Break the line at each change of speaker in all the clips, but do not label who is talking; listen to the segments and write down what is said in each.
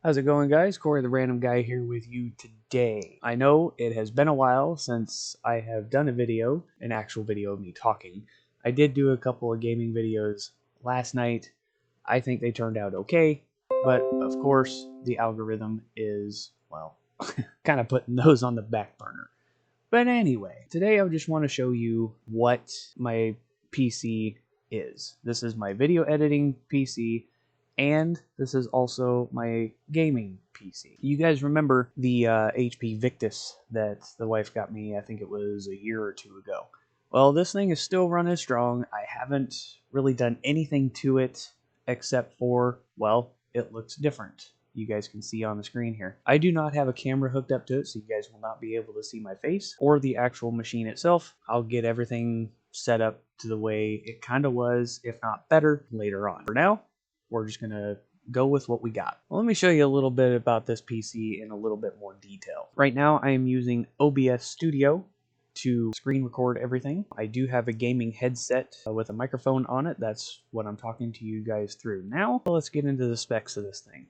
How's it going, guys? Corey the Random Guy here with you today. I know it has been a while since I have done a video, an actual video of me talking. I did do a couple of gaming videos last night. I think they turned out okay, but of course the algorithm is, well, kind of putting those on the back burner. But anyway, today I just want to show you what my PC is. This is my video editing PC, and this is also my gaming PC. You guys remember the HP Victus that the wife got me, I think it was a year or two ago. Well, this thing is still running strong. I haven't really done anything to it except for, well, it looks different. You guys can see on the screen here. I do not have a camera hooked up to it, so you guys will not be able to see my face or the actual machine itself. I'll get everything set up to the way it kind of was, if not better, later on. For now, we're just gonna go with what we got. Well, let me show you a little bit about this PC in a little bit more detail. Right now I am using OBS Studio to screen record everything. I do have a gaming headset with a microphone on it. That's what I'm talking to you guys through now. Let's get into the specs of this thing.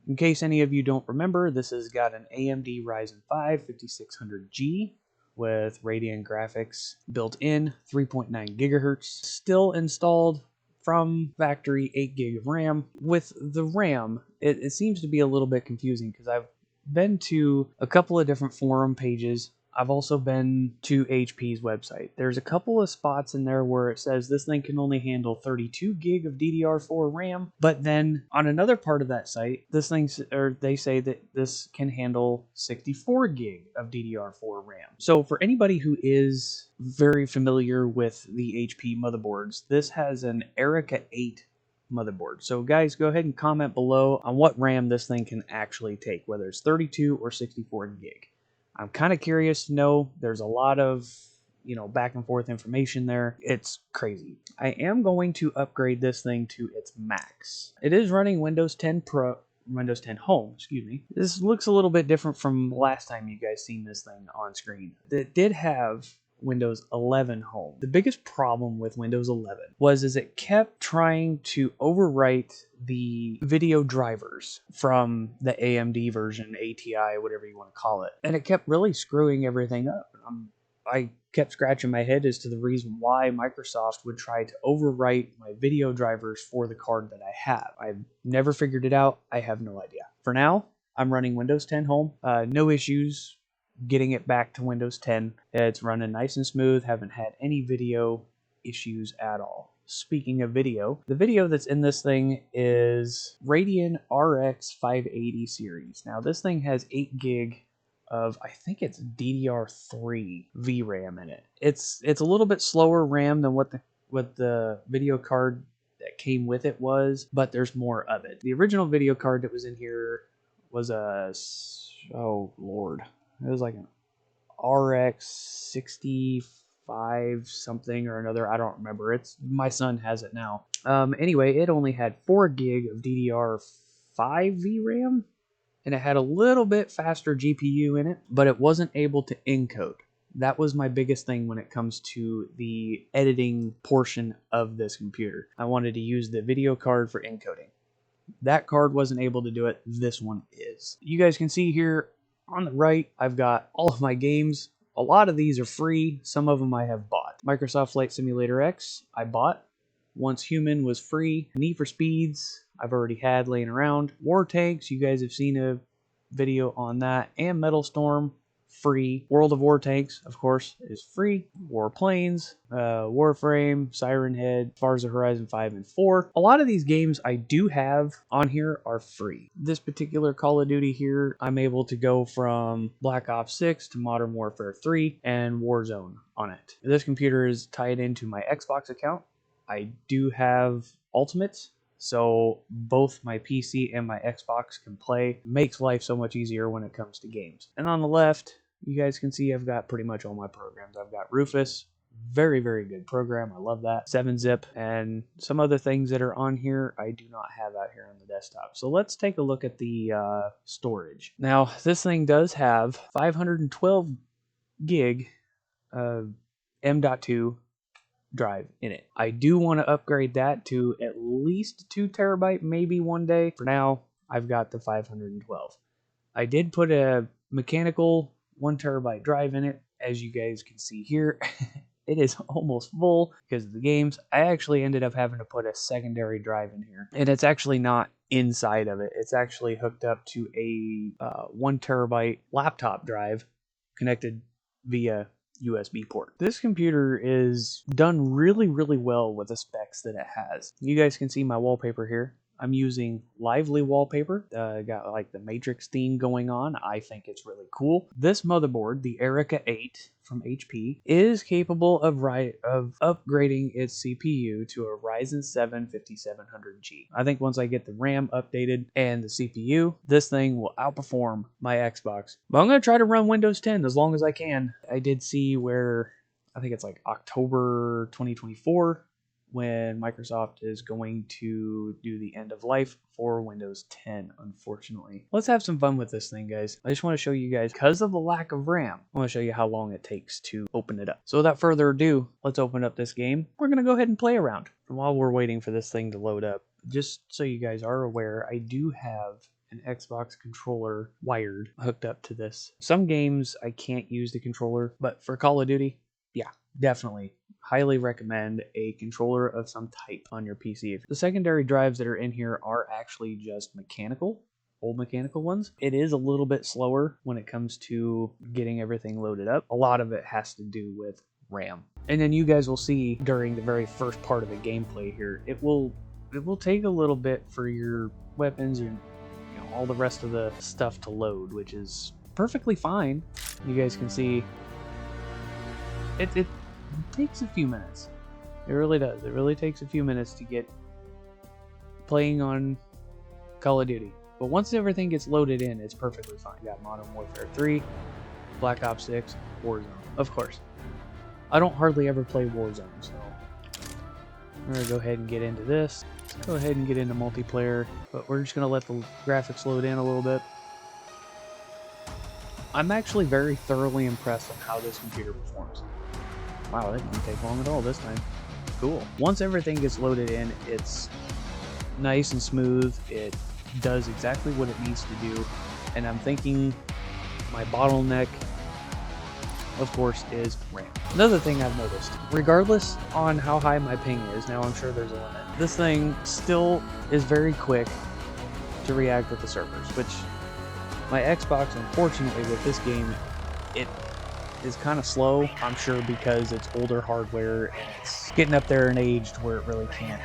In case any of you don't remember, this has got an AMD Ryzen 5 5600G with Radeon graphics built in, 3.9 gigahertz, still installed from factory, 8 gig of RAM. With the RAM, it seems to be a little bit confusing because I've been to a couple of different forum pages. I've also been to HP's website. There's a couple of spots in there where it says this thing can only handle 32 gig of DDR4 RAM, but then on another part of that site, they say that this can handle 64 gig of DDR4 RAM. So for anybody who is very familiar with the HP motherboards, this has an Erica 8 motherboard. So guys, go ahead and comment below on what RAM this thing can actually take, whether it's 32 or 64 gig. I'm kind of curious to know. There's a lot of, back and forth information there. It's crazy. I am going to upgrade this thing to its max. It is running Windows 10 Home, excuse me. This looks a little bit different from last time you guys seen this thing on screen. It did have Windows 11 Home. The biggest problem with Windows 11 was it kept trying to overwrite the video drivers from the AMD version, ATI, whatever you want to call it. And it kept really screwing everything up. I kept scratching my head as to the reason why Microsoft would try to overwrite my video drivers for the card that I have. I've never figured it out. I have no idea. For now, I'm running Windows 10 Home. No issues getting it back to Windows 10. It's running nice and smooth. Haven't had any video issues at all. Speaking of video, the video that's in this thing is Radeon RX 580 series. Now this thing has 8 gig of, I think it's DDR3 VRAM in it. It's a little bit slower RAM than what the video card that came with it was, but there's more of it. The original video card that was in here was oh lord, it was like an RX 65 something or another. I don't remember. My son has it now. Anyway, it only had 4 gig of DDR5 VRAM, and it had a little bit faster GPU in it, but it wasn't able to encode. That was my biggest thing when it comes to the editing portion of this computer. I wanted to use the video card for encoding. That card wasn't able to do it. This one is. You guys can see here on the right, I've got all of my games. A lot of these are free. Some of them I have bought. Microsoft Flight Simulator X, I bought. Once Human was free. Need for Speeds, I've already had laying around. War Tanks, you guys have seen a video on that. And Metal Storm, free. World of War Tanks, of course, is free. Warplanes, Warframe, Siren Head, Forza Horizon 5 and 4. A lot of these games I do have on here are free. This particular Call of Duty here, I'm able to go from Black Ops 6 to Modern Warfare 3 and Warzone on it. This computer is tied into my Xbox account. I do have Ultimate, so both my PC and my Xbox can play. Makes life so much easier when it comes to games. And on the left, you guys can see I've got pretty much all my programs. I've got Rufus, very, very good program. I love that. 7-zip and some other things that are on here I do not have out here on the desktop. So let's take a look at the storage. Now, this thing does have 512 gig of M.2 drive in it. I do want to upgrade that to at least 2 terabyte, maybe one day. For now, I've got the 512. I did put a mechanical 1 terabyte drive in it, as you guys can see here. It is almost full because of the games. I actually ended up having to put a secondary drive in here, and it's actually not inside of it. It's actually hooked up to a 1 terabyte laptop drive connected via USB port. This computer is done really, really well with the specs that it has. You guys can see my wallpaper here. I'm using Lively wallpaper. Got like the Matrix theme going on. I think it's really cool. This motherboard, the Erica 8 from HP, is capable of upgrading its CPU to a Ryzen 7 5700G. I think once I get the RAM updated and the CPU, this thing will outperform my Xbox. But I'm going to try to run Windows 10 as long as I can. I did see where, I think it's like October 2024, when Microsoft is going to do the end of life for Windows 10, unfortunately. Let's have some fun with this thing, guys. I just want to show you guys, because of the lack of RAM, I want to show you how long it takes to open it up. So without further ado, let's open up this game. We're going to go ahead and play around. And while we're waiting for this thing to load up, just so you guys are aware, I do have an Xbox controller wired hooked up to this. Some games I can't use the controller, but for Call of Duty, yeah, definitely. Highly recommend a controller of some type on your PC. The secondary drives that are in here are actually just mechanical, old mechanical ones. It is a little bit slower when it comes to getting everything loaded up. A lot of it has to do with RAM. And then you guys will see during the very first part of the gameplay here, it will take a little bit for your weapons and all the rest of the stuff to load, which is perfectly fine. You guys can see it takes a few minutes. It really does. It really takes a few minutes to get playing on Call of Duty. But once everything gets loaded in, it's perfectly fine. You got Modern Warfare 3, Black Ops 6, Warzone. Of course. I don't hardly ever play Warzone, so we're going to go ahead and get into this. Let's go ahead and get into multiplayer, but we're just going to let the graphics load in a little bit. I'm actually very thoroughly impressed with how this computer performs. Wow, that didn't take long at all this time. Cool. Once everything gets loaded in, it's nice and smooth. It does exactly what it needs to do. And I'm thinking my bottleneck, of course, is RAM. Another thing I've noticed, regardless on how high my ping is, now I'm sure there's a limit, this thing still is very quick to react with the servers, which my Xbox, unfortunately, with this game, it is kind of slow, I'm sure because it's older hardware and it's getting up there in age to where it really can't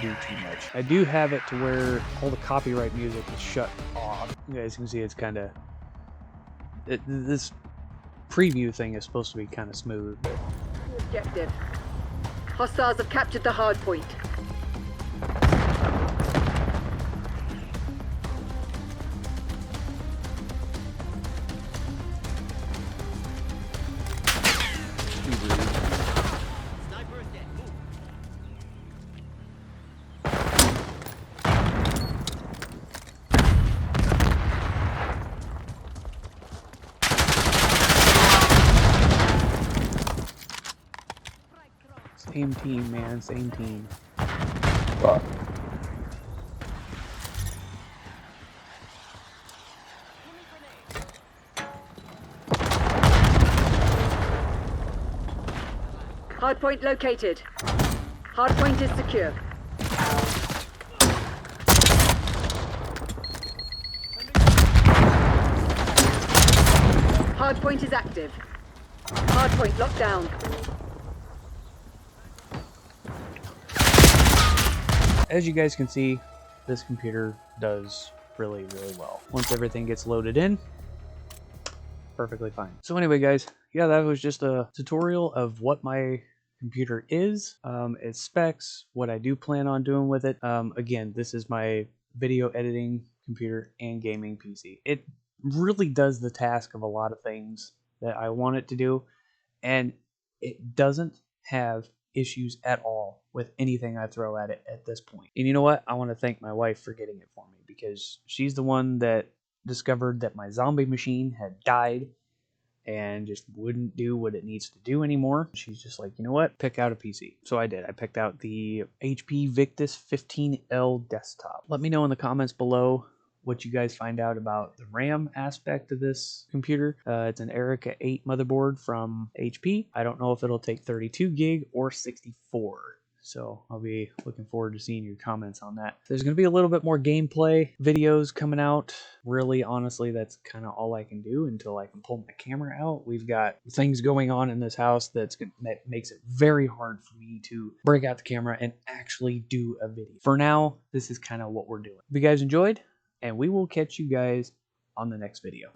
do too much. I do have it to where all the copyright music is shut off. You guys can see it's kind of... this preview thing is supposed to be kind of smooth. But...
Objective. Hostiles have captured the hard point.
Same team, man. Same team.
Fuck.
Hardpoint located. Hardpoint is secure. Hardpoint is active. Hardpoint locked down.
As you guys can see, this computer does really, really well. Once everything gets loaded in, perfectly fine. So anyway, guys, yeah, that was just a tutorial of what my computer is, its specs, what I do plan on doing with it. Again, this is my video editing computer and gaming PC. It really does the task of a lot of things that I want it to do, and it doesn't have issues at all with anything I throw at it at this point. And you know what? I want to thank my wife for getting it for me, because she's the one that discovered that my zombie machine had died and just wouldn't do what it needs to do anymore. She's just like, you know what? Pick out a PC. So I did. I picked out the HP Victus 15L desktop. Let me know in the comments below what you guys find out about the RAM aspect of this computer. It's an Erica 8 motherboard from HP. I don't know if it'll take 32 gig or 64. So I'll be looking forward to seeing your comments on that. There's going to be a little bit more gameplay videos coming out. Really, honestly, that's kind of all I can do until I can pull my camera out. We've got things going on in this house that makes it very hard for me to break out the camera and actually do a video. For now, this is kind of what we're doing. If you guys enjoyed, and we will catch you guys on the next video.